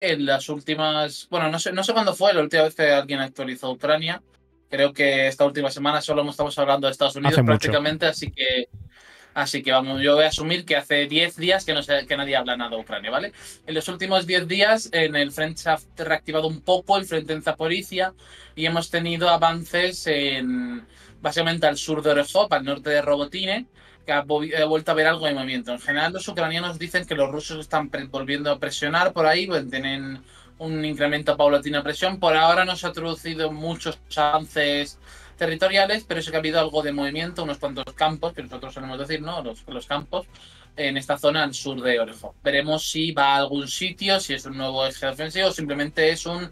en las últimas, bueno, no sé cuándo fue la última vez que alguien actualizó Ucrania. Creo que esta última semana solo estamos hablando de Estados Hace Unidos mucho. prácticamente, así que vamos, yo voy a asumir que hace 10 días que, no sé, que nadie habla nada de Ucrania, ¿vale? En los últimos 10 días en el frente se ha reactivado un poco el frente en Zaporizhia y hemos tenido avances básicamente al sur de Orehov, al norte de Robotine, que ha vuelto a haber algo de movimiento. En general, los ucranianos dicen que los rusos están volviendo a presionar por ahí, pues tienen un incremento paulatino de presión. Por ahora no se ha traducido muchos avances territoriales, pero sí que ha habido algo de movimiento, unos cuantos campos, que nosotros solemos decir, ¿no? Los campos, en esta zona al sur de Orejo. Veremos si va a algún sitio, si es un nuevo eje ofensivo o simplemente es un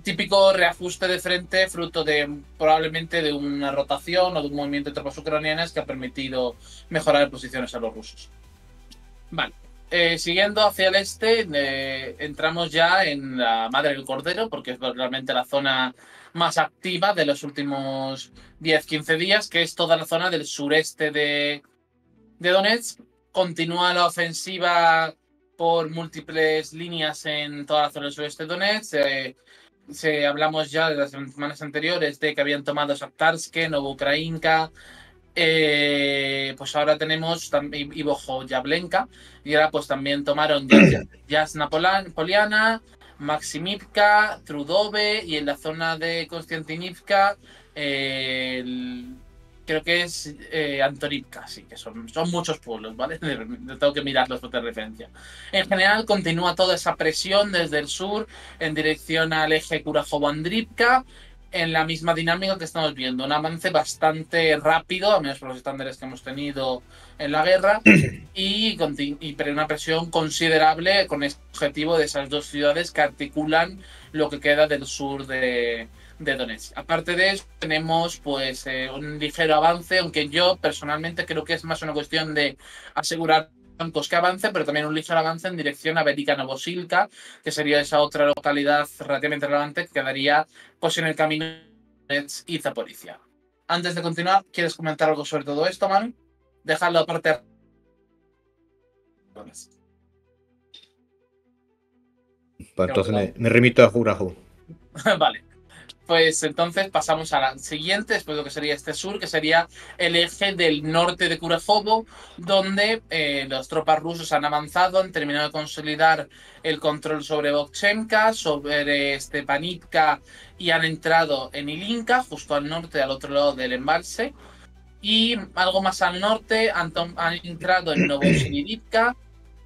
típico reajuste de frente fruto de probablemente de una rotación o de un movimiento de tropas ucranianas que ha permitido mejorar posiciones a los rusos. Vale. Siguiendo hacia el este, entramos ya en la Madre del Cordero, porque es realmente la zona más activa de los últimos 10-15 días, que es toda la zona del sureste de Donetsk. Continúa la ofensiva por múltiples líneas en toda la zona del sureste de Donetsk. Hablamos ya de las semanas anteriores de que habían tomado Saktarsk, Novoukrayinka, pues ahora tenemos también Ivo Yablenka y ahora pues también tomaron Jasna Poliana, Maximivka, Trudove y en la zona de Konstantinivka creo que es Antonivka, sí, que son muchos pueblos, ¿vale? Tengo que mirar los de referencia. En general continúa toda esa presión desde el sur en dirección al eje Kurajovo-Andrivka en la misma dinámica que estamos viendo. Un avance bastante rápido, a menos por los estándares que hemos tenido en la guerra, pero una presión considerable con el objetivo de esas dos ciudades que articulan lo que queda del sur de Donetsk. Aparte de eso, tenemos pues un ligero avance, aunque yo personalmente creo que es más una cuestión de asegurar bancos que avance, pero también un ligero avance en dirección a Velika Novosilka, que sería esa otra localidad relativamente relevante que quedaría pues en el camino de Donetsk y Zaporizhia. Antes de continuar, ¿quieres comentar algo sobre todo esto, Manu? Dejarlo aparte. Pues Te lo entonces digo. me remito a Jurajo. Vale. Pues entonces pasamos a la siguiente, después de lo que sería este sur, que sería el eje del norte de Kurajovo, donde las tropas rusas han avanzado, han terminado de consolidar el control sobre Vovchenka, sobre Stepanivka y han entrado en Ilinka, justo al norte, al otro lado del embalse. Y algo más al norte han entrado en Novosibirivka,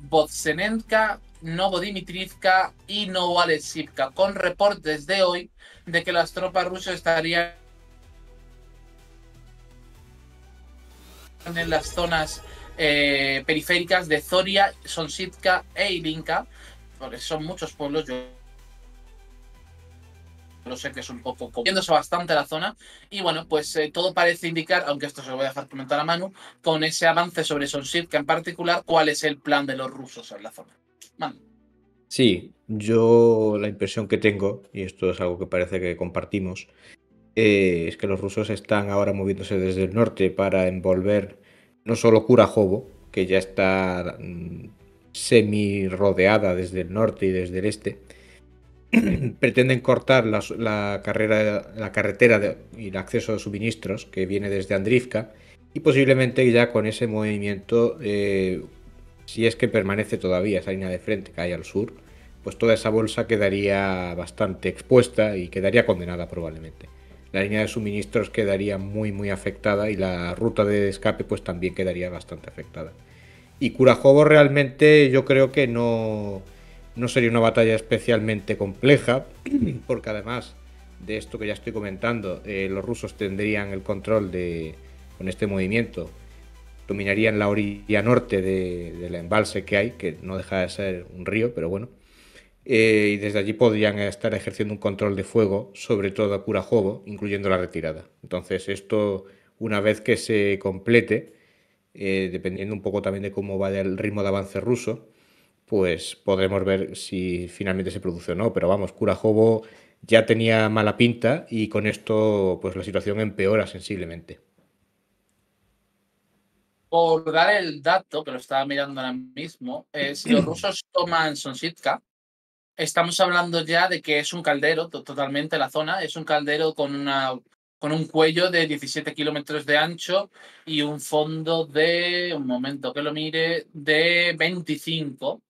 Vodsenenka, Novodimitrivka y Novoalexivka, con reportes de hoy de que las tropas rusas estarían en las zonas periféricas de Zoria, Sonsitka e Ilinka, porque son muchos pueblos, yo lo sé que es un poco comiéndose bastante la zona. Y bueno, pues todo parece indicar, aunque esto se lo voy a dejar comentar a Manu, con ese avance sobre Sonsitka en particular, cuál es el plan de los rusos en la zona. Manu. Sí, yo la impresión que tengo, y esto es algo que parece que compartimos, es que los rusos están ahora moviéndose desde el norte para envolver no solo Kurajovo, que ya está semi rodeada desde el norte y desde el este, pretenden cortar la carretera y el acceso a suministros que viene desde Andrivka y posiblemente ya con ese movimiento, si es que permanece todavía esa línea de frente que hay al sur, pues toda esa bolsa quedaría bastante expuesta y quedaría condenada probablemente. La línea de suministros quedaría muy afectada y la ruta de escape pues también quedaría bastante afectada. Y Curajovo realmente yo creo que no sería una batalla especialmente compleja, porque además de esto que ya estoy comentando, los rusos tendrían el control con este movimiento, dominarían la orilla norte del embalse que hay, que no deja de ser un río, pero bueno, y desde allí podrían estar ejerciendo un control de fuego sobre todo a Curajovo, incluyendo la retirada. Entonces esto, una vez que se complete, dependiendo un poco también de cómo vaya el ritmo de avance ruso, pues podremos ver si finalmente se produce o no. Pero vamos, Curajovo ya tenía mala pinta y con esto pues la situación empeora sensiblemente. Por dar el dato, que lo estaba mirando ahora mismo, si los rusos toman Sonsitka, estamos hablando ya de que es un caldero, totalmente la zona, es un caldero con un cuello de 17 kilómetros de ancho y un fondo de, un momento que lo mire, de 25,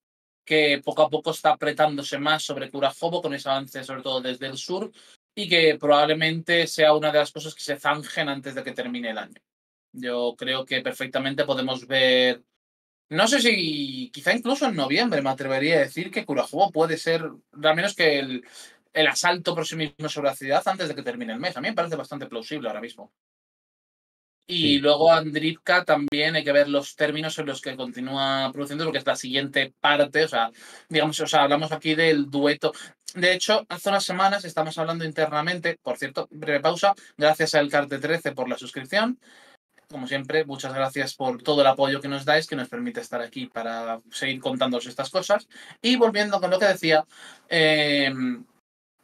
que poco a poco está apretándose más sobre Curajobo con ese avance sobre todo desde el sur y que probablemente sea una de las cosas que se zanjen antes de que termine el año. Yo creo que perfectamente podemos ver, no sé si quizá incluso en noviembre me atrevería a decir que Curajobo puede ser, al menos que el asalto próximo sobre la ciudad antes de que termine el mes. A mí me parece bastante plausible ahora mismo. Y Sí, luego Andrivka también hay que ver los términos en los que continúa produciendo, porque es la siguiente parte, o sea, digamos, o sea, hablamos aquí del dueto. De hecho, hace unas semanas estamos hablando internamente, por cierto, breve pausa, gracias al Carte 13 por la suscripción. Como siempre, muchas gracias por todo el apoyo que nos dais, que nos permite estar aquí para seguir contándoos estas cosas. Y volviendo con lo que decía, eh,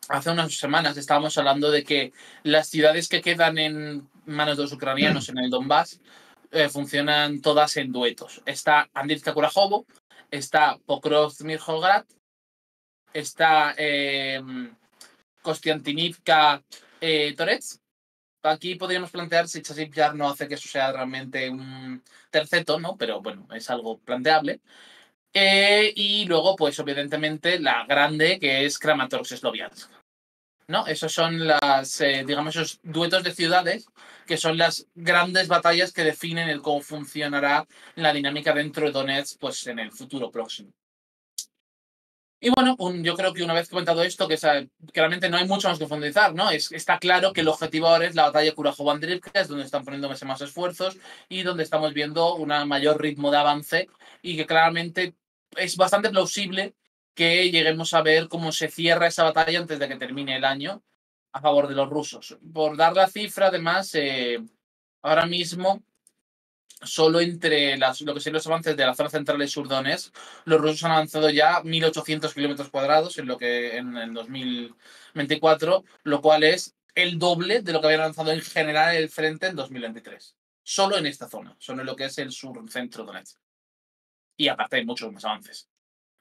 hace unas semanas estábamos hablando de que las ciudades que quedan en manos de los ucranianos en el Donbass funcionan todas en duetos. Está Andrivka Kurajovo, está Pokrov Mirholgrad, está Kostiantynivka Torets. Aquí podríamos plantear si Chasip Yar no hace que eso sea realmente un terceto, ¿no? Pero bueno, es algo planteable. Y luego, pues evidentemente, la grande que es Kramatorsk-Sloviansk. ¿No? Esos son digamos, esos duetos de ciudades que son las grandes batallas que definen el cómo funcionará la dinámica dentro de Donetsk pues, en el futuro próximo. Y bueno, yo creo que una vez comentado esto, que claramente no hay mucho más que profundizar, ¿no? Está claro que el objetivo ahora es la batalla Kurajovo-Andrivka, es donde están poniéndose más esfuerzos y donde estamos viendo un mayor ritmo de avance y que claramente es bastante plausible que lleguemos a ver cómo se cierra esa batalla antes de que termine el año a favor de los rusos. Por dar la cifra, además, ahora mismo solo entre lo que son los avances de la zona central y sur Donetsk, los rusos han avanzado ya 1.800 kilómetros cuadrados en el 2024, lo cual es el doble de lo que habían avanzado en general el frente en 2023. Solo en esta zona, solo en lo que es el sur-centro Donetsk. Y aparte hay muchos más avances.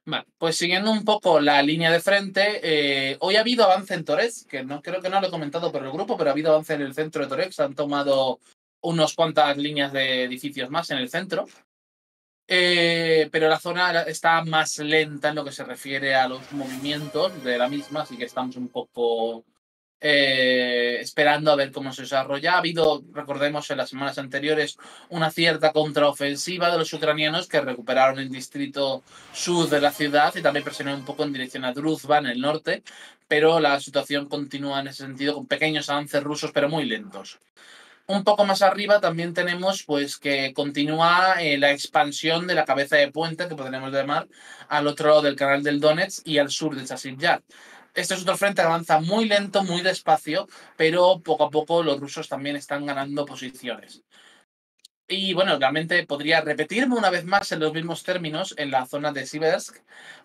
Vale, pues siguiendo un poco la línea de frente, hoy ha habido avance en Torez, que no creo que no lo he comentado por el grupo, pero ha habido avance en el centro de Torez, han tomado unas cuantas líneas de edificios más en el centro, pero la zona está más lenta en lo que se refiere a los movimientos de la misma, así que estamos un poco esperando a ver cómo se desarrolla. Ha habido, recordemos, en las semanas anteriores una cierta contraofensiva de los ucranianos que recuperaron el distrito sur de la ciudad y también presionaron un poco en dirección a Druzhba, en el norte, pero la situación continúa en ese sentido con pequeños avances rusos, pero muy lentos. Un poco más arriba también tenemos pues que continúa la expansión de la cabeza de puente, que podríamos llamar, al otro lado del canal del Donetsk y al sur de Chasiv Yar. Este es otro frente que avanza muy lento, muy despacio, pero poco a poco los rusos también están ganando posiciones. Y bueno, realmente podría repetirme una vez más en los mismos términos en la zona de Siversk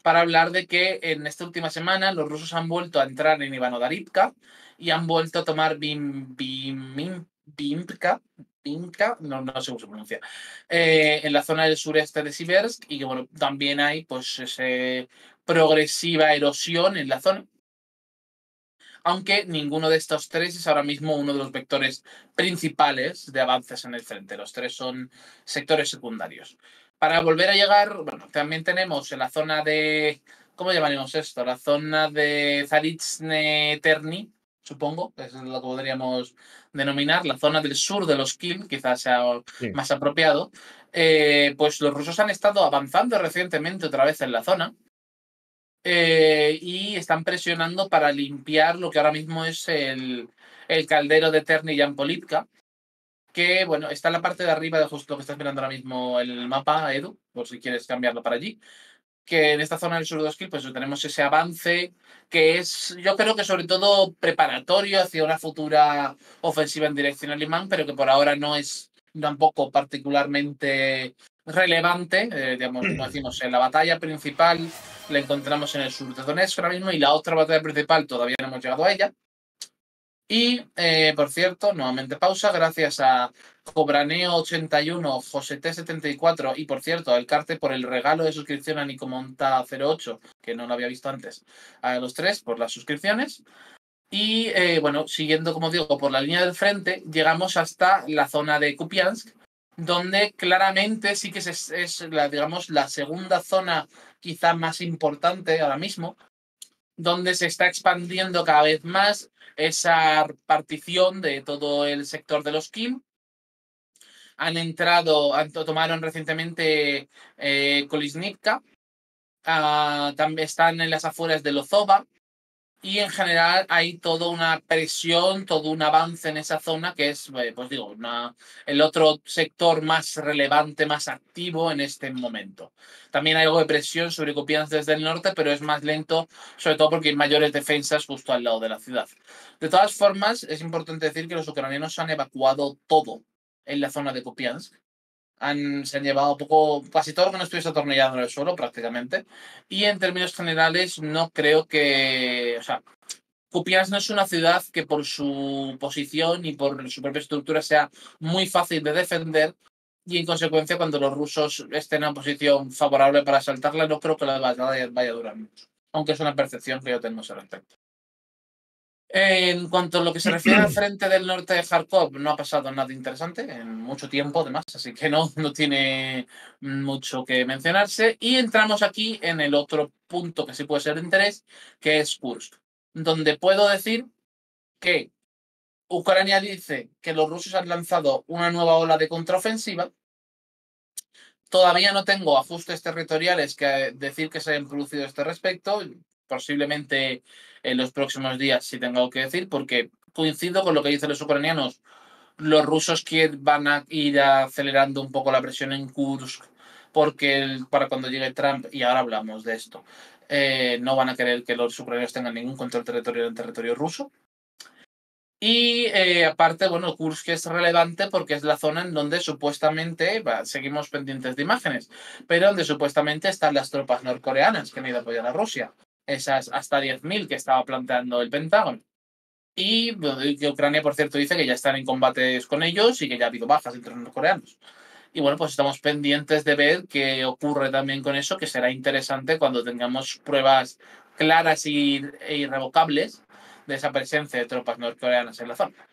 para hablar de que en esta última semana los rusos han vuelto a entrar en Ivano-Darivka y han vuelto a tomar Bimka, no sé cómo se pronuncia, en la zona del sureste de Siversk y que bueno, también hay pues progresiva erosión en la zona, aunque ninguno de estos tres es ahora mismo uno de los vectores principales de avances en el frente. Los tres son sectores secundarios. Para volver a llegar, bueno, también tenemos en la zona de, ¿cómo llamaremos esto? La zona de Zaritsne Terni, supongo, que es lo que podríamos denominar, la zona del sur de los Kil, quizás sea sí. más apropiado. Pues los rusos han estado avanzando recientemente otra vez en la zona y están presionando para limpiar lo que ahora mismo es el caldero de Terni y Ampolipka, que bueno, está en la parte de arriba de justo lo que estás mirando ahora mismo el mapa, Edu, por si quieres cambiarlo para allí, que en esta zona del sur de Oskil pues tenemos ese avance que es, yo creo que sobre todo preparatorio hacia una futura ofensiva en dirección alemán, pero que por ahora no es tampoco particularmente relevante, digamos, como decimos, en la batalla principal la encontramos en el sur de Donetsk ahora mismo y la otra batalla principal todavía no hemos llegado a ella. Y, por cierto, nuevamente pausa, gracias a Cobraneo81, Joset74 y, por cierto, al Carte por el regalo de suscripción a Nicomonta08, que no lo había visto antes, a los tres por las suscripciones. Y, bueno, siguiendo, como digo, por la línea del frente, llegamos hasta la zona de Kupiansk, donde claramente sí que es la, digamos, la segunda zona quizá más importante ahora mismo, donde se está expandiendo cada vez más esa partición de todo el sector de los Kim. Tomaron recientemente Kolisnivka, también están en las afueras de Lozova, y en general hay toda una presión, todo un avance en esa zona que es, pues digo, el otro sector más relevante, más activo en este momento. También hay algo de presión sobre Kupiansk desde el norte, pero es más lento, sobre todo porque hay mayores defensas justo al lado de la ciudad. De todas formas, es importante decir que los ucranianos han evacuado todo en la zona de Kupiansk. Se han llevado poco, casi todo lo que no estuviese atornillado en el suelo prácticamente. Y en términos generales, no creo que, o sea, Kupiansk no es una ciudad que por su posición y por su propia estructura sea muy fácil de defender, y en consecuencia cuando los rusos estén en posición favorable para asaltarla, no creo que la batalla vaya a durar mucho, aunque es una percepción que yo tengo al respecto. En cuanto a lo que se refiere al frente del norte de Kharkov, no ha pasado nada interesante en mucho tiempo, además, así que no tiene mucho que mencionarse. Y entramos aquí en el otro punto que sí puede ser de interés, que es Kursk, donde puedo decir que Ucrania dice que los rusos han lanzado una nueva ola de contraofensiva. Todavía no tengo ajustes territoriales que decir que se hayan producido a este respecto. Posiblemente en los próximos días sí tenga algo que decir, porque coincido con lo que dicen los ucranianos. Los rusos que van a ir acelerando un poco la presión en Kursk, porque para cuando llegue Trump, y ahora hablamos de esto, no van a querer que los ucranianos tengan ningún control territorial en territorio ruso. Y aparte, bueno, Kursk es relevante porque es la zona en donde supuestamente, seguimos pendientes de imágenes, pero donde supuestamente están las tropas norcoreanas que han ido a apoyar a Rusia. Esas hasta 10.000 que estaba planteando el Pentágono. Y que Ucrania, por cierto, dice que ya están en combates con ellos y que ya ha habido bajas entre los norcoreanos. Y bueno, pues estamos pendientes de ver qué ocurre también con eso, que será interesante cuando tengamos pruebas claras e irrevocables de esa presencia de tropas norcoreanas en la zona.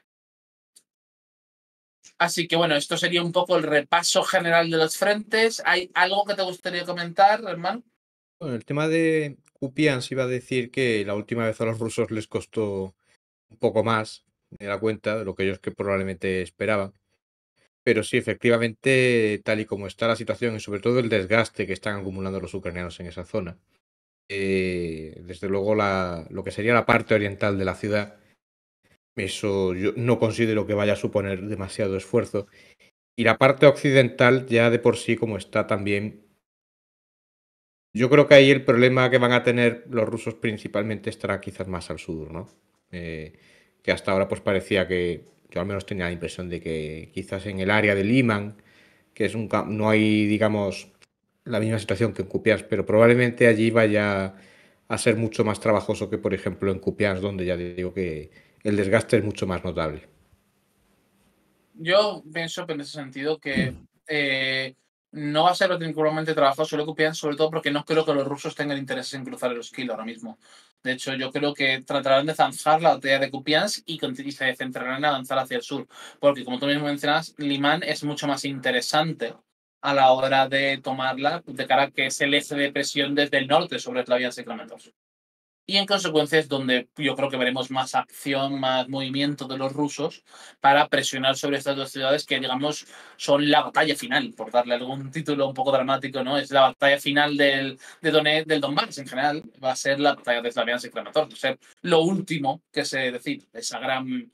Así que bueno, esto sería un poco el repaso general de los frentes. ¿Hay algo que te gustaría comentar, hermano? Bueno, el tema de Kupiansk iba a decir que la última vez a los rusos les costó un poco más de la cuenta de lo que ellos que probablemente esperaban. Pero sí, efectivamente, tal y como está la situación y sobre todo el desgaste que están acumulando los ucranianos en esa zona, desde luego lo que sería la parte oriental de la ciudad, eso yo no considero que vaya a suponer demasiado esfuerzo. Y la parte occidental ya de por sí como está también, yo creo que ahí el problema que van a tener los rusos principalmente estará quizás más al sur, ¿no? Que hasta ahora pues parecía que, yo al menos tenía la impresión de que quizás en el área de Liman, que es no hay, digamos, la misma situación que en Kupiansk, pero probablemente allí vaya a ser mucho más trabajoso que, por ejemplo, en Kupiansk, donde ya digo que el desgaste es mucho más notable. Yo pienso en ese sentido que no va a ser particularmente trabajoso lo que ocupan, sobre todo porque no creo que los rusos tengan interés en cruzar el Oskil ahora mismo. De hecho, yo creo que tratarán de zanjar la batalla de Kupiansk y se centrarán en avanzar hacia el sur. Porque, como tú mismo mencionas, Limán es mucho más interesante a la hora de tomarla, de cara a que es el eje de presión desde el norte sobre la vía de Sacramento. Y en consecuencia es donde yo creo que veremos más acción, más movimiento de los rusos para presionar sobre estas dos ciudades que, digamos, son la batalla final, por darle algún título un poco dramático, ¿no? Es la batalla final del Donbass en general, va a ser la batalla de Slaviansk y Kramatorsk, va a ser lo último que se decide, esa gran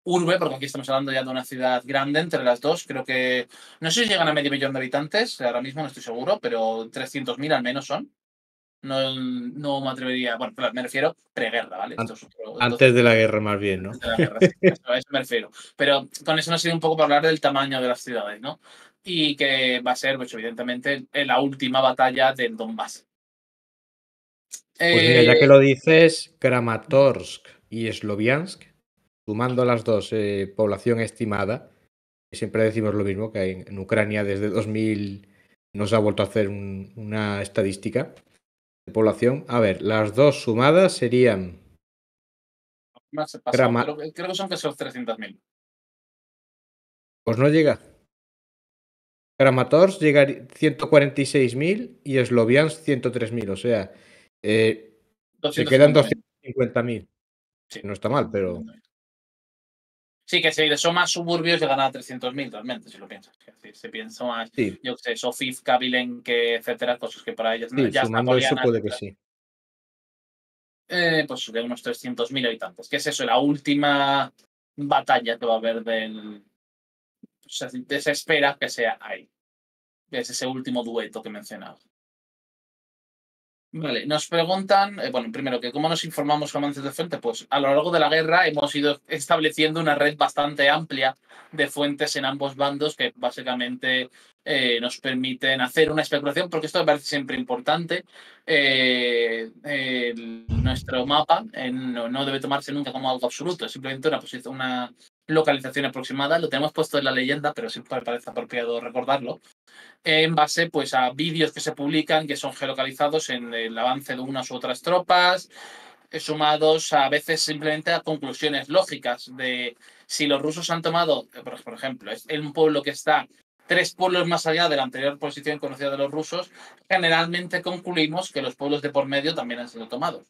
urbe, porque aquí estamos hablando ya de una ciudad grande entre las dos, creo que, no sé si llegan a 500.000 de habitantes, ahora mismo no estoy seguro, pero 300.000 al menos son. No me atrevería, bueno, me refiero preguerra, ¿vale? Esto es Antes de la guerra, más bien, ¿no? antes de la guerra, sí, a eso me refiero. Pero con eso no ha sido un poco para hablar del tamaño de las ciudades, ¿no? Y que va a ser, pues, evidentemente, en la última batalla del Donbass. Pues mira, ya que lo Eh, dices, Kramatorsk y Sloviansk, sumando las dos, población estimada, siempre decimos lo mismo, que en Ucrania desde 2000 no se ha vuelto a hacer una estadística de población. A ver, las dos sumadas serían Más he pasado, Krama creo que son que son 300.000. pues no llega. Kramatorsk llega 146.000 y Sloviansk 103.000, o sea, se quedan 250.000. 250.000. Sí, No está mal, pero 250.000. Sí, que si son más suburbios llegan a 300.000 realmente, si lo piensas. Es decir, si pienso más, sí, yo qué sé, Sofivka, Vilenque, etcétera, cosas que para ellas sí, ya es sumando eso napoleonas, puede que etcétera. sí. Pues de unos 300.000 habitantes. ¿Qué es eso? La última batalla que va a haber del. Se espera que sea ahí. Es ese último dueto que mencionaba. Vale, nos preguntan, bueno, primero que cómo nos informamos como amantes de fuente, pues a lo largo de la guerra hemos ido estableciendo una red bastante amplia de fuentes en ambos bandos que básicamente nos permiten hacer una especulación, porque esto me parece siempre importante. Nuestro mapa no debe tomarse nunca como algo absoluto, es simplemente una localización aproximada. Lo tenemos puesto en la leyenda, pero siempre me parece apropiado recordarlo en base pues, a vídeos que se publican que son geolocalizados en el avance de unas u otras tropas, sumados a veces simplemente a conclusiones lógicas de si los rusos han tomado, por ejemplo, es un pueblo que está 3 pueblos más allá de la anterior posición conocida de los rusos, generalmente concluimos que los pueblos de por medio también han sido tomados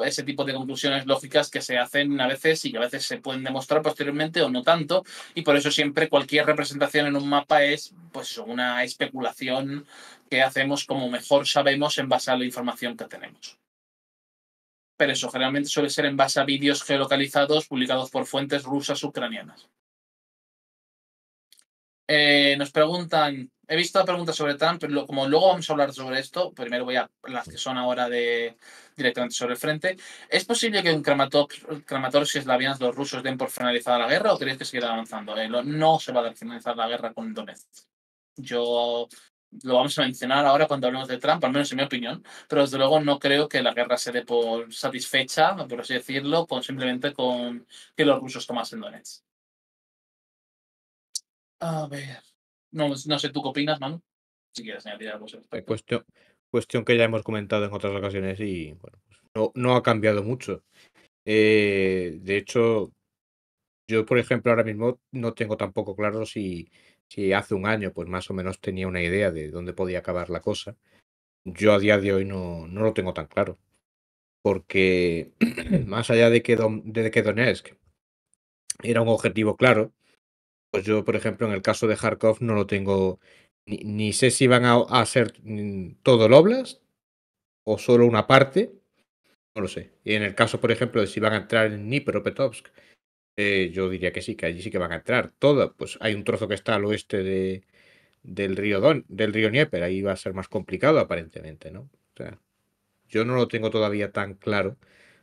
ese tipo de conclusiones lógicas que se hacen a veces y que a veces se pueden demostrar posteriormente o no tanto, y por eso siempre cualquier representación en un mapa es pues una especulación que hacemos como mejor sabemos en base a la información que tenemos. Pero eso generalmente suele ser en base a vídeos geolocalizados publicados por fuentes rusas ucranianas. Nos preguntan, he visto la pregunta sobre Trump, pero como luego vamos a hablar sobre esto, primero voy a las que son ahora directamente sobre el frente. ¿Es posible que un Kramatorsk y Slaviansk los rusos den por finalizada la guerra o creéis que seguirá avanzando? No se va a dar finalizar la guerra con Donetsk. Yo lo vamos a mencionar ahora cuando hablemos de Trump, al menos en mi opinión, pero desde luego no creo que la guerra se dé por satisfecha, por así decirlo, simplemente con que los rusos tomasen Donetsk. A ver. No sé, ¿tú qué opinas, Manu? Si quieres añadir algo al respecto. Cuestión que ya hemos comentado en otras ocasiones y bueno, pues no ha cambiado mucho. De hecho, yo, por ejemplo, ahora mismo no tengo tampoco claro si hace un año, pues más o menos tenía una idea de dónde podía acabar la cosa. Yo a día de hoy no lo tengo tan claro, porque más allá de que Donetsk era un objetivo claro, pues yo, por ejemplo, en el caso de Kharkov no lo tengo, ni sé si van a ser todo el Oblast o solo una parte, no lo sé. Y en el caso, por ejemplo, de si van a entrar en Dnipropetrovsk, yo diría que sí, que allí sí que van a entrar. Todo, pues hay un trozo que está al oeste del río Dnieper, ahí va a ser más complicado aparentemente, ¿no? O sea, yo no lo tengo todavía tan claro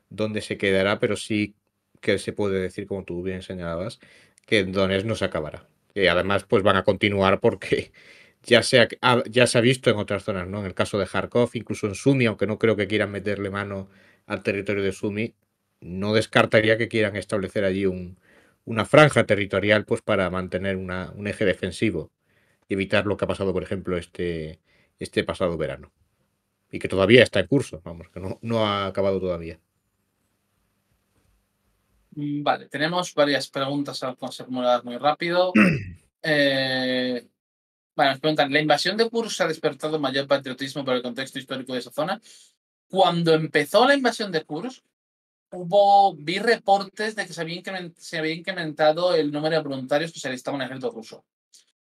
dónde se quedará, pero sí que se puede decir, como tú bien señalabas, que en Donetsk no se acabará. Que además, pues van a continuar porque ya se ha visto en otras zonas, ¿no? En el caso de Kharkov, incluso en Sumi, aunque no creo que quieran meterle mano al territorio de Sumi, no descartaría que quieran establecer allí una franja territorial, pues para mantener un eje defensivo y evitar lo que ha pasado, por ejemplo, este pasado verano. Y que todavía está en curso, vamos, que no ha acabado todavía. Vale, tenemos varias preguntas a formuladas muy rápido. Bueno, nos preguntan, ¿la invasión de Kursk ha despertado mayor patriotismo por el contexto histórico de esa zona? Cuando empezó la invasión de Kursk, vi reportes de que se había incrementado el número de voluntarios que se alistaban en el ejército ruso.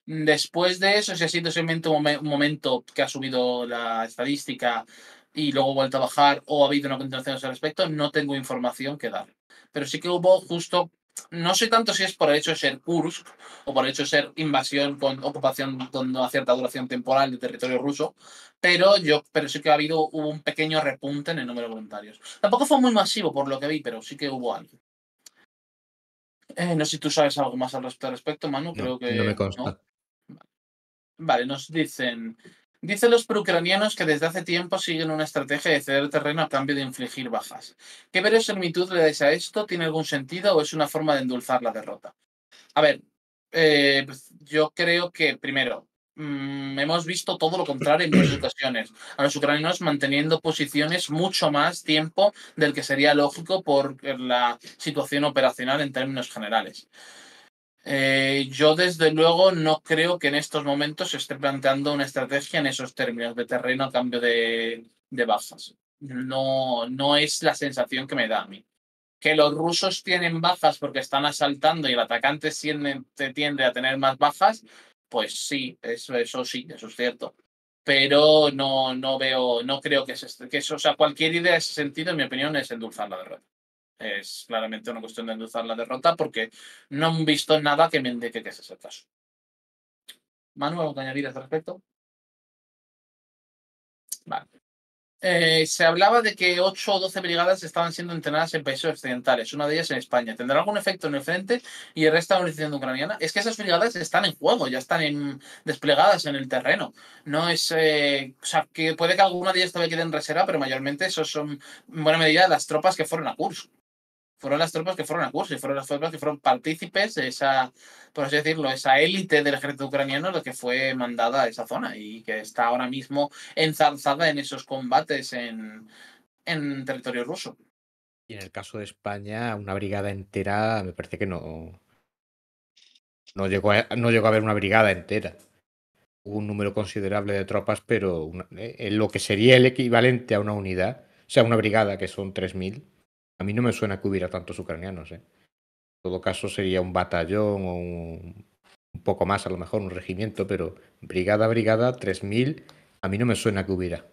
Después de eso, si ha sido simplemente un momento que ha subido la estadística y luego vuelto a bajar o ha habido una continuación al respecto, no tengo información que dar. Pero sí que hubo justo, no sé tanto si es por el hecho de ser Kursk o por el hecho de ser invasión con ocupación con una cierta duración temporal de territorio ruso, pero sí que hubo un pequeño repunte en el número de voluntarios. Tampoco fue muy masivo por lo que vi, pero sí que hubo algo. No sé si tú sabes algo más al respecto, Manu, No, creo no me que no. consta. Vale, nos dicen. Dicen los proucranianos que desde hace tiempo siguen una estrategia de ceder terreno a cambio de infligir bajas. ¿Qué verosimilitud le dais a esto? ¿Tiene algún sentido o es una forma de endulzar la derrota? A ver, pues yo creo que, primero, hemos visto todo lo contrario en muchas ocasiones. A los ucranianos manteniendo posiciones mucho más tiempo del que sería lógico por la situación operacional en términos generales. Yo, desde luego, no creo que en estos momentos se esté planteando una estrategia en esos términos de terreno a cambio de bajas. No, no es la sensación que me da a mí. Que los rusos tienen bajas porque están asaltando y el atacante tiende a tener más bajas, pues sí, eso sí, eso es cierto. Pero no, no veo, no creo que eso, o sea, cualquier idea en ese sentido, en mi opinión, es endulzar la derrota. Es claramente una cuestión de endulzar la derrota porque no han visto nada que me indique que ese es el caso. Manuel, ¿algo que añadir al respecto? Vale. Se hablaba de que 8 o 12 brigadas estaban siendo entrenadas en países occidentales, una de ellas en España. ¿Tendrá algún efecto en el frente y el resto de la organización ucraniana? Es que esas brigadas están en juego, ya están desplegadas en el terreno. No es. O sea, que puede que alguna de ellas todavía quede en reserva, pero mayormente esos son, en buena medida, las tropas que fueron a Kursk. Fueron las tropas que fueron a Kursk y fueron las tropas que fueron partícipes de esa, por así decirlo, esa élite del ejército ucraniano la que fue mandada a esa zona y que está ahora mismo enzarzada en esos combates en territorio ruso. Y en el caso de España, una brigada entera, me parece que no llegó a haber una brigada entera. Hubo un número considerable de tropas, pero lo que sería el equivalente a una unidad, o sea, una brigada, que son 3.000, a mí no me suena que hubiera tantos ucranianos. En todo caso sería un batallón o un poco más, a lo mejor, un regimiento, pero brigada, 3.000, a mí no me suena que hubiera.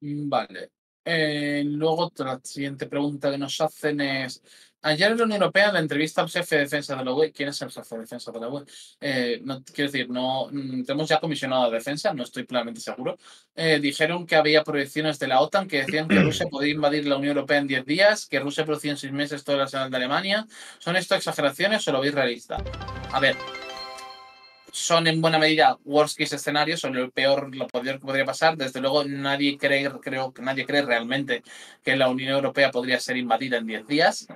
Vale. Luego, la siguiente pregunta que nos hacen es: ayer en la Unión Europea, en la entrevista al jefe de defensa de la UE, ¿quién es el jefe de defensa de la UE? No, quiero decir, no tenemos ya comisionado de defensa, no estoy plenamente seguro. Dijeron que había proyecciones de la OTAN que decían que Rusia podía invadir la Unión Europea en 10 días, que Rusia producía en 6 meses todo el arsenal de Alemania. ¿Son esto exageraciones o lo veis realista? A ver, son en buena medida worst case escenarios, son lo peor que podría pasar. Desde luego, creo que nadie cree realmente que la Unión Europea podría ser invadida en 10 días.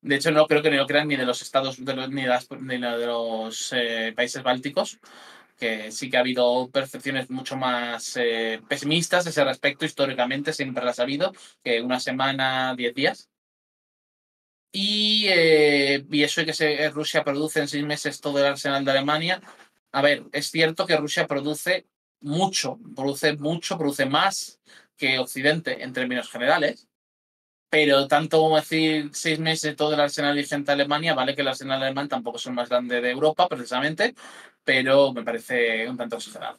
De hecho, no creo que ni lo crean ni de los estados ni de los países bálticos, que sí que ha habido percepciones mucho más pesimistas a ese respecto. Históricamente siempre las ha habido, que una semana, 10 días. Y eso de que Rusia produce en 6 meses todo el arsenal de Alemania. A ver, es cierto que Rusia produce más que Occidente en términos generales, pero tanto como decir 6 meses todo el arsenal vigente de Alemania, vale que el arsenal alemán tampoco es el más grande de Europa, precisamente, pero me parece un tanto exagerado.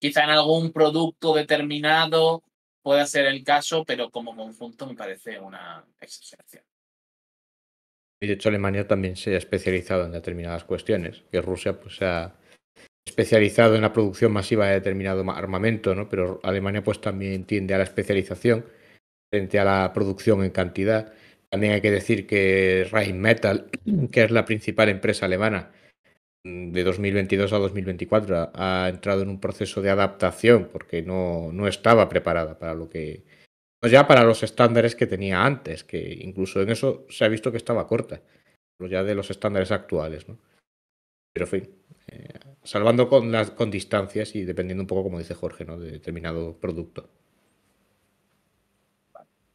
Quizá en algún producto determinado pueda ser el caso, pero como conjunto me parece una exageración. Y de hecho Alemania también se ha especializado en determinadas cuestiones, que Rusia pues se ha especializado en la producción masiva de determinado armamento, ¿no? Pero Alemania pues también tiende a la especialización frente a la producción en cantidad. También hay que decir que Rheinmetall, que es la principal empresa alemana de 2022 a 2024, ha entrado en un proceso de adaptación porque no estaba preparada para lo que, pues ya para los estándares que tenía antes, que incluso en eso se ha visto que estaba corta, ya de los estándares actuales, ¿no? Pero en fin, salvando con distancias y dependiendo un poco, como dice Jorge, ¿no? De determinado producto.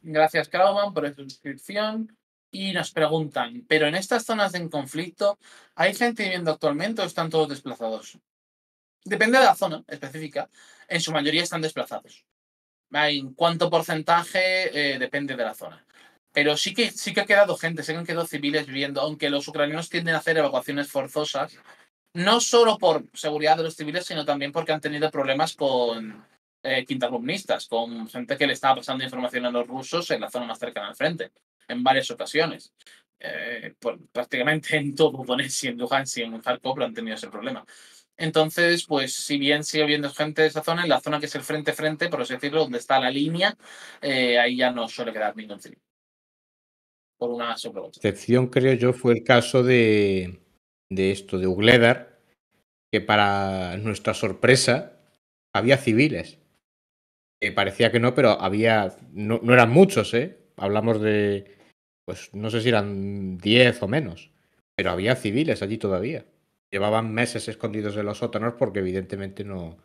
Gracias, Krauman, por su inscripción. Y nos preguntan, ¿pero en estas zonas en conflicto hay gente viviendo actualmente o están todos desplazados? Depende de la zona específica. En su mayoría están desplazados. En cuánto porcentaje depende de la zona. Pero sí que ha quedado gente, sí que han quedado civiles viviendo, aunque los ucranianos tienden a hacer evacuaciones forzosas, no solo por seguridad de los civiles, sino también porque han tenido problemas con quintacolumnistas, con gente que le estaba pasando información a los rusos en la zona más cercana al frente, en varias ocasiones. Prácticamente en todo Donetsk y en Luhansk y en Kharkov han tenido ese problema. Entonces, pues si bien sigue habiendo gente de esa zona, en la zona que es el frente-frente, por así decirlo, donde está la línea, ahí ya no suele quedar ningún civil. Por una sola otra. Excepción, creo yo, fue el caso de esto, de Ugledar, que para nuestra sorpresa había civiles. Parecía que no, pero había, no eran muchos, ¿eh? Hablamos de, pues no sé si eran 10 o menos, pero había civiles allí todavía. Llevaban meses escondidos en los sótanos porque evidentemente no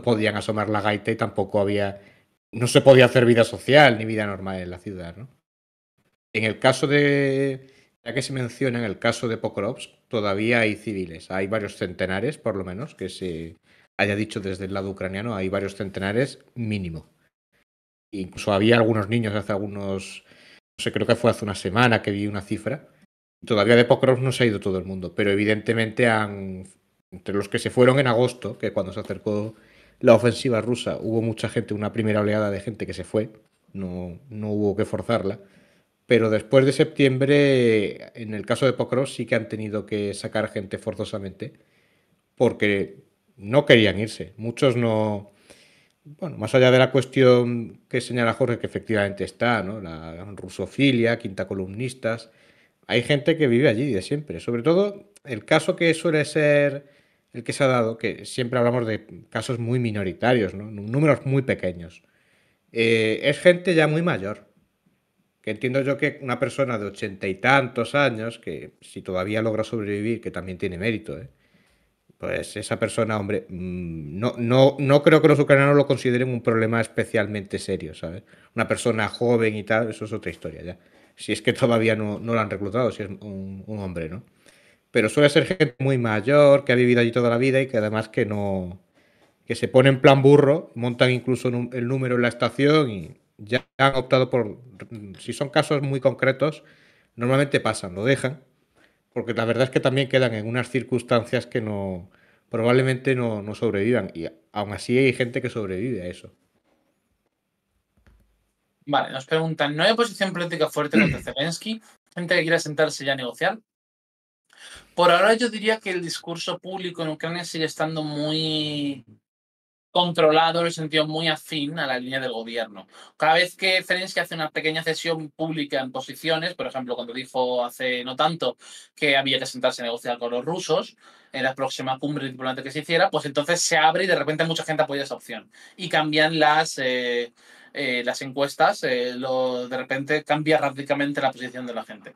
podían asomar la gaita y tampoco había, no se podía hacer vida social ni vida normal en la ciudad, ¿no? En el caso de, ya que se menciona, en el caso de Pokrovsk, todavía hay civiles. Hay varios centenares, por lo menos, que se haya dicho desde el lado ucraniano, hay varios centenares mínimo. Incluso había algunos niños hace algunos, no sé, creo que fue hace una semana que vi una cifra. Todavía de Pokrovsk no se ha ido todo el mundo, pero evidentemente entre los que se fueron en agosto, que cuando se acercó la ofensiva rusa, hubo mucha gente, una primera oleada de gente que se fue, no hubo que forzarla. Pero después de septiembre, en el caso de Pokrovsk, sí que han tenido que sacar gente forzosamente porque no querían irse. Muchos no. Bueno, más allá de la cuestión que señala Jorge, que efectivamente está, ¿no? La rusofilia, quinta columnistas. Hay gente que vive allí de siempre. Sobre todo el caso que suele ser el que se ha dado, que siempre hablamos de casos muy minoritarios, ¿no? Números muy pequeños. Es gente ya muy mayor. Que entiendo yo que una persona de 80 y tantos años, que si todavía logra sobrevivir, que también tiene mérito, ¿eh? Pues esa persona, hombre, no creo que los ucranianos lo consideren un problema especialmente serio, ¿sabes? Una persona joven y tal, eso es otra historia ya. Si es que todavía no lo han reclutado, si es un hombre, ¿no? Pero suele ser gente muy mayor, que ha vivido allí toda la vida y que además que no, que se pone en plan burro, montan incluso el número en la estación y ya han optado por, si son casos muy concretos, normalmente pasan, lo dejan, porque la verdad es que también quedan en unas circunstancias que probablemente no sobrevivan y aún así hay gente que sobrevive a eso. Vale, nos preguntan, ¿no hay oposición política fuerte contra Zelensky? ¿Gente que quiera sentarse ya a negociar? Por ahora yo diría que el discurso público en Ucrania sigue estando muy controlado, en el sentido muy afín a la línea del gobierno. Cada vez que Zelensky hace una pequeña cesión pública en posiciones, por ejemplo, cuando dijo hace no tanto que había que sentarse a negociar con los rusos en la próxima cumbre diplomática que se hiciera, pues entonces se abre y de repente mucha gente apoya esa opción. Y cambian las encuestas, de repente cambia radicalmente la posición de la gente.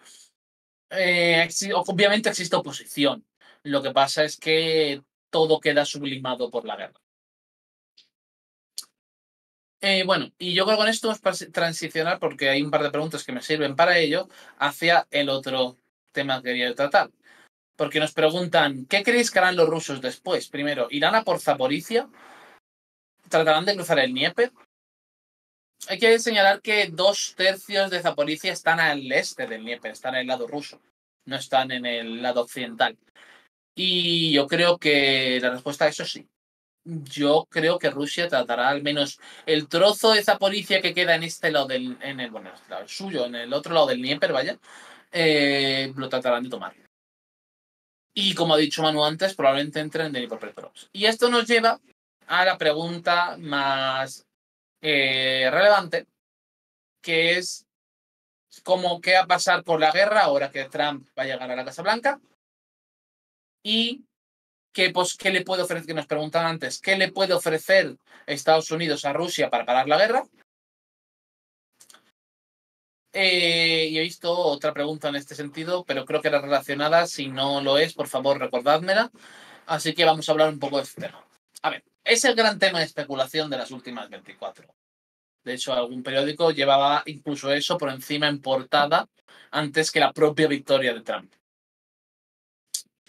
Obviamente existe oposición. Lo que pasa es que todo queda sublimado por la guerra. Bueno, y yo creo que con esto vamos a transicionar, porque hay un par de preguntas que me sirven para ello, hacia el otro tema que quería tratar. Porque nos preguntan, ¿qué creéis que harán los rusos después? Primero, ¿irán a por Zaporizhia? ¿Tratarán de cruzar el Dnieper? Hay que señalar que 2/3 de Zaporizhia están al este del Dnieper, están en el lado ruso, no están en el lado occidental. Y yo creo que la respuesta a eso es sí. Yo creo que Rusia tratará al menos el trozo de Zaporizhia que queda en este lado bueno, el suyo, en el otro lado del Dnieper, vaya, lo tratarán de tomar. Y como ha dicho Manu antes, probablemente entren en Dnipropetrovsk. Y esto nos lleva a la pregunta más relevante, que es qué va a pasar con la guerra ahora que Trump va a llegar a la Casa Blanca y ¿qué le puede ofrecer? Que nos preguntaban antes, ¿qué le puede ofrecer Estados Unidos a Rusia para parar la guerra? Y he visto otra pregunta en este sentido, pero creo que era relacionada. Si no lo es, por favor, recordádmela. Así que vamos a hablar un poco de este tema. A ver, es el gran tema de especulación de las últimas 24. De hecho, algún periódico llevaba incluso eso por encima en portada antes que la propia victoria de Trump.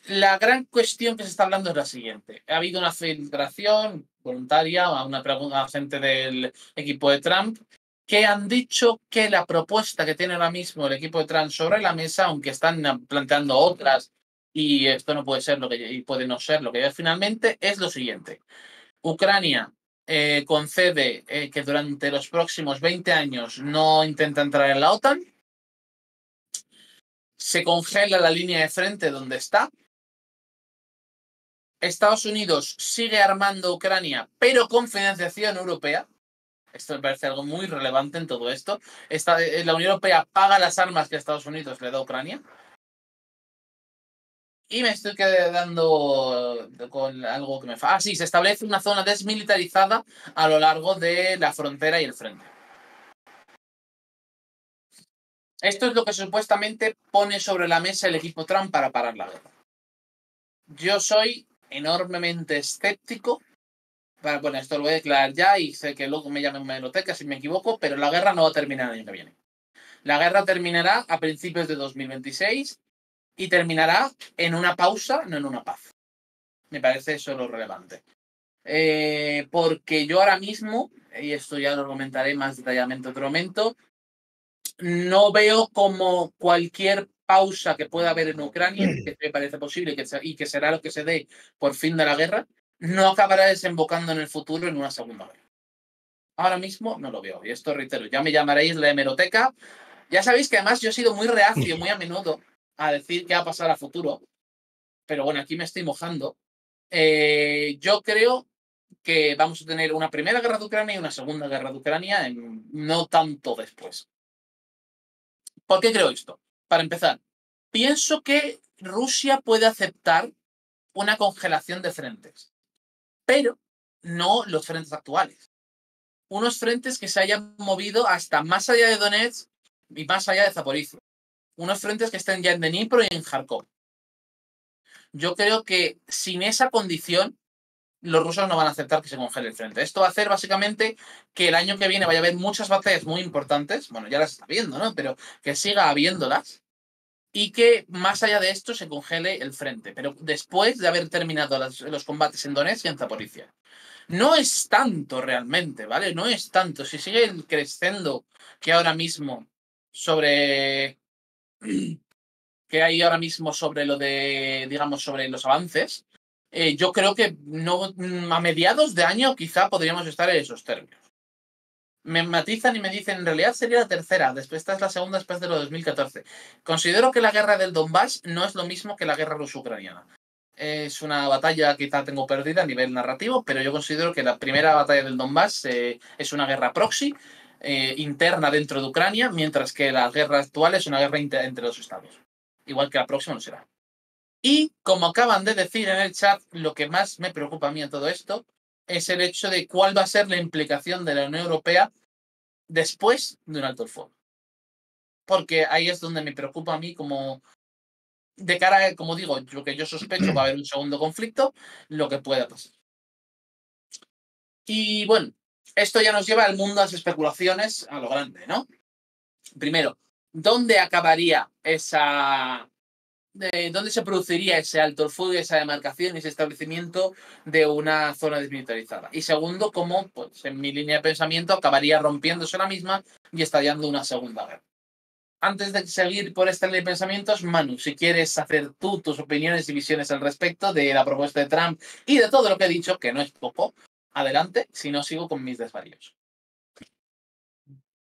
La gran cuestión que se está hablando es la siguiente. Ha habido una filtración voluntaria a una pregunta a gente del equipo de Trump que han dicho que la propuesta que tiene ahora mismo el equipo de Trump sobre la mesa, aunque están planteando otras y esto no puede ser y puede no ser lo que es finalmente, es lo siguiente. Ucrania concede que durante los próximos 20 años no intenta entrar en la OTAN, se congela la línea de frente donde está. Estados Unidos sigue armando Ucrania, pero con financiación europea. Esto me parece algo muy relevante en todo esto. La Unión Europea paga las armas que Estados Unidos le da a Ucrania. Y me estoy quedando con algo que me falta. Ah, sí, se establece una zona desmilitarizada a lo largo de la frontera y el frente. Esto es lo que supuestamente pone sobre la mesa el equipo Trump para parar la guerra. Yo soy enormemente escéptico. Bueno, esto lo voy a declarar ya y sé que luego me llamen meroteca si me equivoco, pero la guerra no va a terminar el año que viene. La guerra terminará a principios de 2026 y terminará en una pausa, no en una paz. Me parece eso lo relevante. Porque yo ahora mismo, y esto ya lo comentaré más detalladamente en otro momento, no veo como cualquier pausa que pueda haber en Ucrania, que me parece posible y que será lo que se dé por fin de la guerra, no acabará desembocando en el futuro en una segunda guerra. Ahora mismo no lo veo. Y esto reitero, ya me llamaréis la hemeroteca. Ya sabéis que además yo he sido muy reacio, muy a menudo, a decir qué va a pasar a futuro. Pero bueno, aquí me estoy mojando. Yo creo que vamos a tener una primera guerra de Ucrania y una segunda guerra de Ucrania no tanto después. ¿Por qué creo esto? Para empezar, pienso que Rusia puede aceptar una congelación de frentes, pero no los frentes actuales. Unos frentes que se hayan movido hasta más allá de Donetsk y más allá de Zaporizhia. Unos frentes que estén ya en Dnipro y en Kharkov. Yo creo que sin esa condición los rusos no van a aceptar que se congele el frente. Esto va a hacer básicamente que el año que viene vaya a haber muchas batallas muy importantes, bueno, ya las está viendo, ¿no? Pero que siga habiéndolas y que más allá de esto se congele el frente, pero después de haber terminado los combates en Donetsk y en Zaporizhia. No es tanto realmente, ¿vale? No es tanto. Si sigue creciendo que ahora mismo sobre que hay ahora mismo sobre lo de, digamos, sobre los avances, yo creo que no, a mediados de año quizá podríamos estar en esos términos. Me matizan y me dicen, en realidad sería la tercera, después esta es la segunda después de lo de 2014. Considero que la guerra del Donbass no es lo mismo que la guerra ruso-ucraniana. Es una batalla quizá tengo perdida a nivel narrativo, pero yo considero que la primera batalla del Donbass es una guerra proxy interna dentro de Ucrania, mientras que la guerra actual es una guerra entre los estados. Igual que la próxima no será. Y como acaban de decir en el chat, lo que más me preocupa a mí en todo esto es el hecho de cuál va a ser la implicación de la Unión Europea después de un alto el fuego. Porque ahí es donde me preocupa a mí como de cara a, como digo, lo que yo sospecho va a haber un segundo conflicto, lo que pueda pasar. Y bueno, esto ya nos lleva al mundo de las especulaciones a lo grande, ¿no? Primero, ¿dónde acabaría dónde se produciría ese alto el fuego, esa demarcación, ese establecimiento de una zona desmilitarizada? Y segundo, cómo, pues, en mi línea de pensamiento, acabaría rompiéndose la misma y estallando una segunda guerra. Antes de seguir por esta línea de pensamientos, Manu, si quieres hacer tú tus opiniones y visiones al respecto de la propuesta de Trump y de todo lo que he dicho, que no es poco, adelante, si no sigo con mis desvaríos.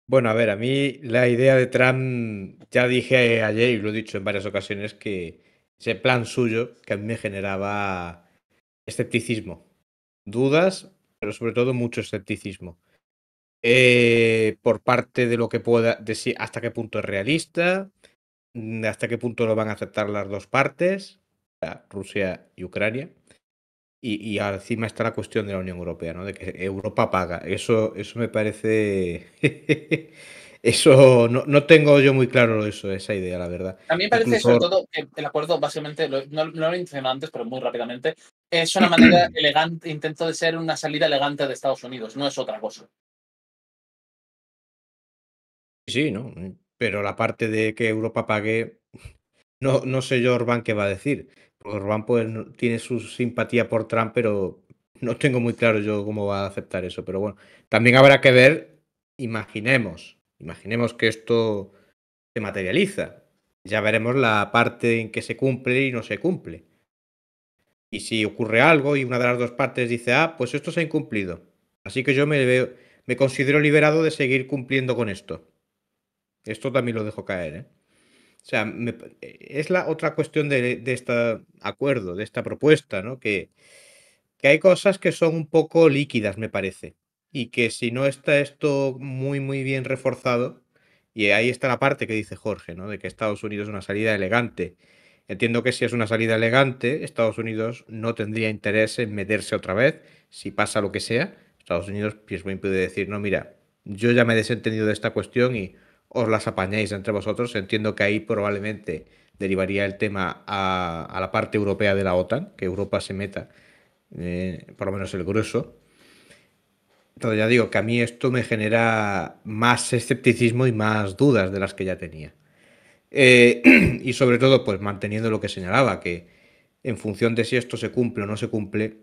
Bueno, a ver, a mí la idea de Trump, ya dije ayer y lo he dicho en varias ocasiones, que ese plan suyo que a mí me generaba escepticismo, dudas, pero sobre todo mucho escepticismo. Por parte de lo que pueda, de si hasta qué punto es realista, hasta qué punto lo van a aceptar las dos partes, o sea, Rusia y Ucrania. Y encima está la cuestión de la Unión Europea, ¿no? De que Europa paga. Eso me parece. Eso no tengo yo muy claro eso, esa idea, la verdad. A mí me parece, sobre Incluso. todo, que el acuerdo, básicamente, no lo he mencionado antes, pero muy rápidamente, es una manera elegante, intento de ser una salida elegante de Estados Unidos, no es otra cosa. Sí, ¿no? Pero la parte de que Europa pague, no sé yo Orbán qué va a decir. Porque Orbán pues, tiene su simpatía por Trump, pero no tengo muy claro yo cómo va a aceptar eso. Pero bueno, también habrá que ver, imaginemos que esto se materializa. Ya veremos la parte en que se cumple y no se cumple. Y si ocurre algo y una de las dos partes dice, ah, pues esto se ha incumplido. Así que yo me considero liberado de seguir cumpliendo con esto. Esto también lo dejo caer, ¿eh? O sea, es la otra cuestión de este acuerdo, de esta propuesta, ¿no? Que hay cosas que son un poco líquidas, me parece. Y que si no está esto muy, muy bien reforzado, y ahí está la parte que dice Jorge, ¿no? De que Estados Unidos es una salida elegante Entiendo que si es una salida elegante, Estados Unidos no tendría interés en meterse otra vez. Si pasa lo que sea, Estados Unidos pues, bien puede decir, no, mira, yo ya me he desentendido de esta cuestión y os las apañáis entre vosotros. Entiendo que ahí probablemente derivaría el tema a la parte europea de la OTAN, que Europa se meta, por lo menos el grueso. Entonces ya digo que a mí esto me genera más escepticismo y más dudas de las que ya tenía. Y sobre todo, pues manteniendo lo que señalaba, que en función de si esto se cumple o no se cumple,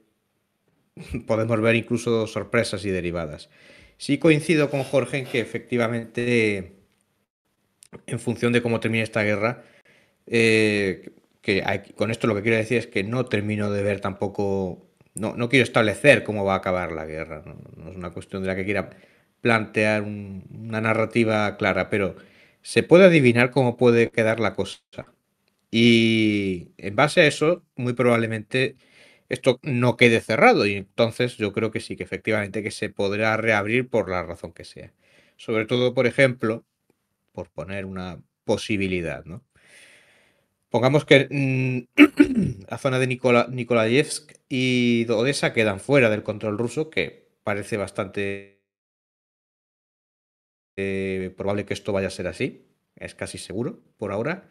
podemos ver incluso sorpresas y derivadas. Sí coincido con Jorge en que efectivamente, en función de cómo termine esta guerra, con esto lo que quiero decir es que no termino de ver tampoco, no quiero establecer cómo va a acabar la guerra, no es una cuestión de la que quiera plantear una narrativa clara, pero se puede adivinar cómo puede quedar la cosa. Y en base a eso, muy probablemente esto no quede cerrado y entonces yo creo que sí, que efectivamente que se podrá reabrir por la razón que sea. Sobre todo, por ejemplo, por poner una posibilidad, ¿no? Pongamos que la zona de Nikolaevsk y Odessa quedan fuera del control ruso, que parece bastante probable que esto vaya a ser así, es casi seguro por ahora.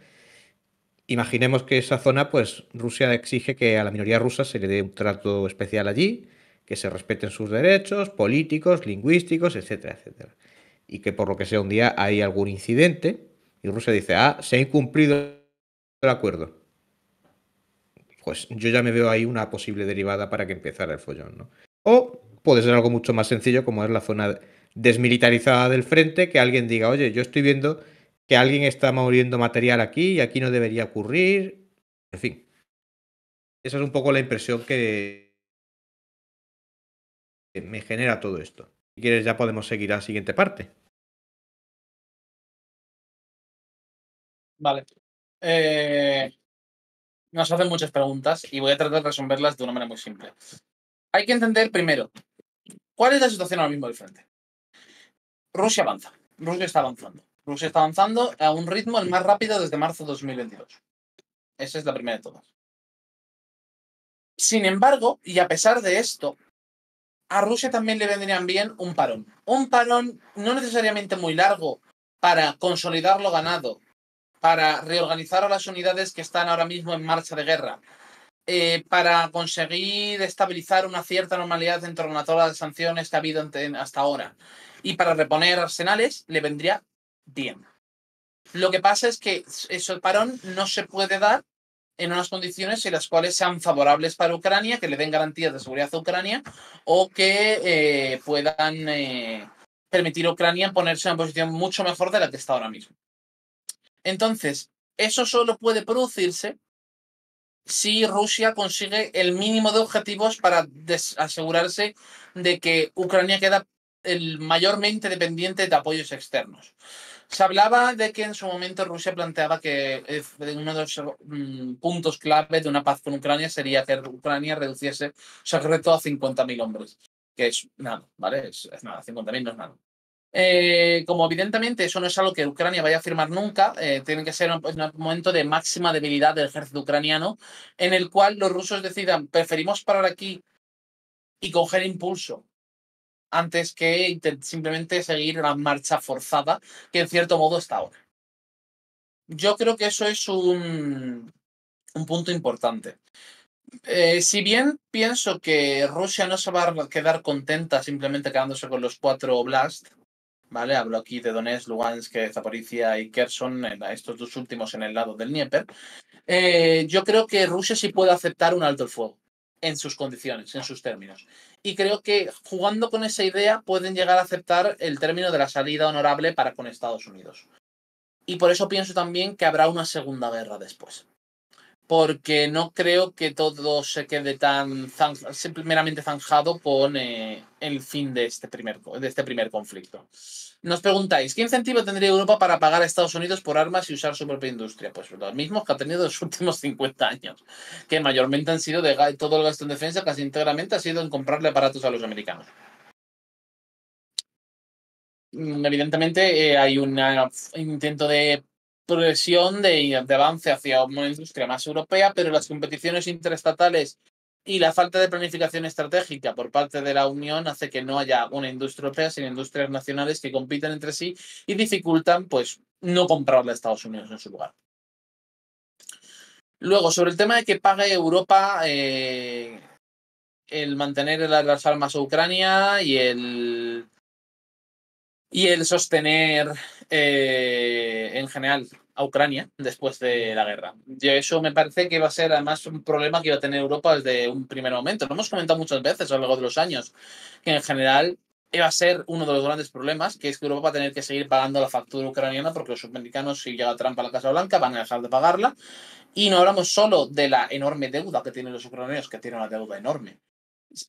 Imaginemos que esa zona, pues Rusia exige que a la minoría rusa se le dé un trato especial allí, que se respeten sus derechos políticos, lingüísticos, etcétera, etcétera. Y que por lo que sea un día hay algún incidente y Rusia dice, ah, se ha incumplido el acuerdo. Pues yo ya me veo ahí una posible derivada para que empezara el follón, ¿no? O puede ser algo mucho más sencillo, como es la zona desmilitarizada del frente, que alguien diga, oye, yo estoy viendo que alguien está moviendo material aquí y aquí no debería ocurrir. En fin, esa es un poco la impresión que me genera todo esto. Si quieres, ya podemos seguir a la siguiente parte. Vale. Nos hacen muchas preguntas y voy a tratar de resolverlas de una manera muy simple. Hay que entender primero, ¿cuál es la situación ahora mismo del frente? Rusia avanza. Rusia está avanzando. Rusia está avanzando a un ritmo el más rápido desde marzo de 2022. Esa es la primera de todas. Sin embargo, y a pesar de esto, a Rusia también le vendrían bien un parón. Un parón no necesariamente muy largo para consolidar lo ganado, para reorganizar a las unidades que están ahora mismo en marcha de guerra, para conseguir estabilizar una cierta normalidad en torno a todas las sanciones que ha habido hasta ahora y para reponer arsenales, le vendría bien. Lo que pasa es que el parón no se puede dar en unas condiciones en las cuales sean favorables para Ucrania, que le den garantías de seguridad a Ucrania o que puedan permitir a Ucrania ponerse en una posición mucho mejor de la que está ahora mismo. Entonces, eso solo puede producirse si Rusia consigue el mínimo de objetivos para asegurarse de que Ucrania queda mayormente dependiente de apoyos externos. Se hablaba de que en su momento Rusia planteaba que uno de los puntos clave de una paz con Ucrania sería que Ucrania reduciese su ejército a 50.000 hombres, que es nada, ¿vale? Es nada, 50.000 no es nada. Como evidentemente eso no es algo que Ucrania vaya a firmar nunca, tiene que ser un momento de máxima debilidad del ejército ucraniano, en el cual los rusos decidan, preferimos parar aquí y coger impulso antes que simplemente seguir la marcha forzada, que en cierto modo está ahora. Yo creo que eso es un punto importante. Si bien pienso que Rusia no se va a quedar contenta simplemente quedándose con los 4 Oblast, ¿vale? Hablo aquí de Donetsk, Lugansk, Zaporizhia y Kherson, estos dos últimos en el lado del Dnieper. Yo creo que Rusia sí puede aceptar un alto el fuego en sus condiciones, en sus términos. Y creo que jugando con esa idea pueden llegar a aceptar el término de la salida honorable para con Estados Unidos. Y por eso pienso también que habrá una segunda guerra después. Porque no creo que todo se quede tan meramente zanjado con el fin de este primer conflicto. Nos preguntáis, ¿qué incentivo tendría Europa para pagar a Estados Unidos por armas y usar su propia industria? Pues los mismos que ha tenido en los últimos 50 años, que mayormente han sido todo el gasto en defensa, casi íntegramente ha sido en comprarle aparatos a los americanos. Evidentemente hay un intento de progresión de avance hacia una industria más europea, pero las competiciones interestatales y la falta de planificación estratégica por parte de la Unión hace que no haya una industria europea, sino industrias nacionales que compiten entre sí y dificultan, pues, no comprarle a Estados Unidos en su lugar. Luego, sobre el tema de que pague Europa el mantener las armas a Ucrania y el sostener en general a Ucrania después de la guerra. Y eso me parece que va a ser además un problema que va a tener Europa desde un primer momento. Lo hemos comentado muchas veces a lo largo de los años, que en general va a ser uno de los grandes problemas, que es que Europa va a tener que seguir pagando la factura ucraniana porque los americanos, si llega Trump a la Casa Blanca, van a dejar de pagarla. Y no hablamos solo de la enorme deuda que tienen los ucranianos, que tienen una deuda enorme,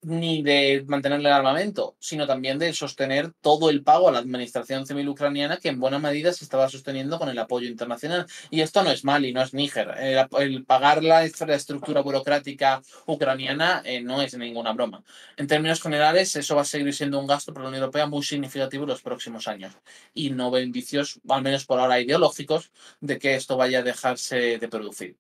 ni de mantener el armamento, sino también de sostener todo el pago a la administración civil ucraniana, que en buena medida se estaba sosteniendo con el apoyo internacional. Y esto no es Mali, no es Níger. El pagar la infraestructura burocrática ucraniana no es ninguna broma. En términos generales, eso va a seguir siendo un gasto para la Unión Europea muy significativo en los próximos años. Y no veo indicios, al menos por ahora ideológicos, de que esto vaya a dejarse de producir.